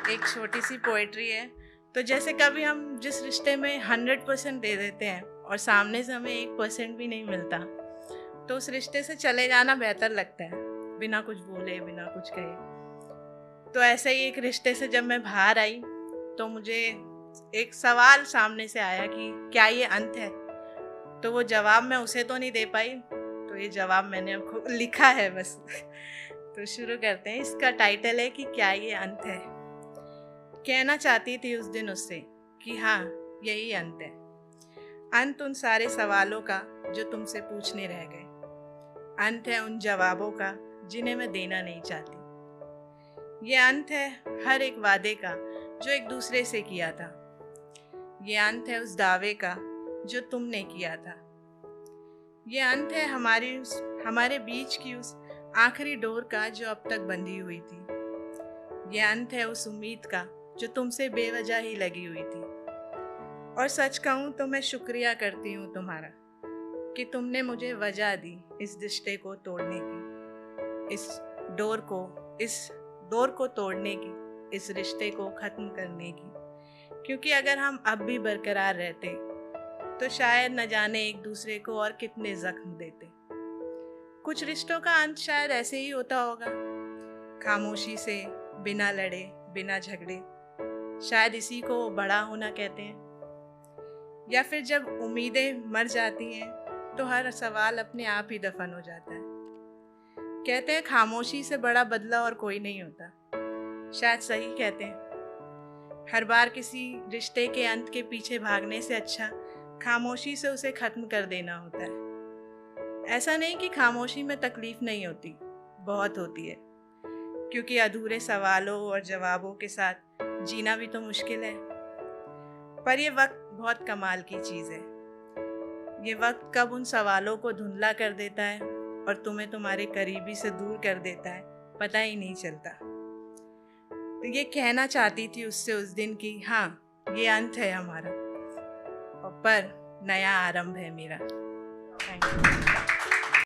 एक छोटी सी पोएट्री है। तो जैसे कभी हम जिस रिश्ते में 100% दे देते हैं और सामने से हमें 1% भी नहीं मिलता, तो उस रिश्ते से चले जाना बेहतर लगता है, बिना कुछ बोले, बिना कुछ कहे। तो ऐसे ही एक रिश्ते से जब मैं बाहर आई तो मुझे एक सवाल सामने से आया कि क्या ये अंत है। तो वो जवाब मैं उसे तो नहीं दे पाई, तो ये जवाब मैंने अब लिखा है बस। तो शुरू करते हैं। इसका टाइटल है कि क्या ये अंत है। कहना चाहती थी उस दिन उससे कि हाँ, यही अंत है। अंत उन सारे सवालों का जो तुमसे पूछने रह गए। अंत है उन जवाबों का जिन्हें मैं देना नहीं चाहती। ये अंत है हर एक वादे का जो एक दूसरे से किया था। ये अंत है उस दावे का जो तुमने किया था। ये अंत है हमारे बीच की उस आखिरी डोर का जो अब तक बंधी हुई थी। ये अंत है उस उम्मीद का जो तुमसे बेवजह ही लगी हुई थी। और सच कहूँ तो मैं शुक्रिया करती हूँ तुम्हारा कि तुमने मुझे वजह दी इस रिश्ते को तोड़ने की, इस डोर को तोड़ने की, इस रिश्ते को ख़त्म करने की। क्योंकि अगर हम अब भी बरकरार रहते तो शायद न जाने एक दूसरे को और कितने जख्म देते। कुछ रिश्तों का अंत शायद ऐसे ही होता होगा, खामोशी से, बिना लड़े, बिना झगड़े। शायद इसी को बड़ा होना कहते हैं। या फिर जब उम्मीदें मर जाती हैं तो हर सवाल अपने आप ही दफन हो जाता है। कहते हैं खामोशी से बड़ा बदला और कोई नहीं होता। शायद सही कहते हैं। हर बार किसी रिश्ते के अंत के पीछे भागने से अच्छा खामोशी से उसे ख़त्म कर देना होता है। ऐसा नहीं कि खामोशी में तकलीफ़ नहीं होती, बहुत होती है। क्योंकि अधूरे सवालों और जवाबों के साथ जीना भी तो मुश्किल है। पर ये वक्त बहुत कमाल की चीज़ है। ये वक्त कब उन सवालों को धुंधला कर देता है और तुम्हें तुम्हारे करीबी से दूर कर देता है, पता ही नहीं चलता। तो ये कहना चाहती थी उससे उस दिन कि हाँ, ये अंत है हमारा, और पर नया आरंभ है मेरा। Thank you.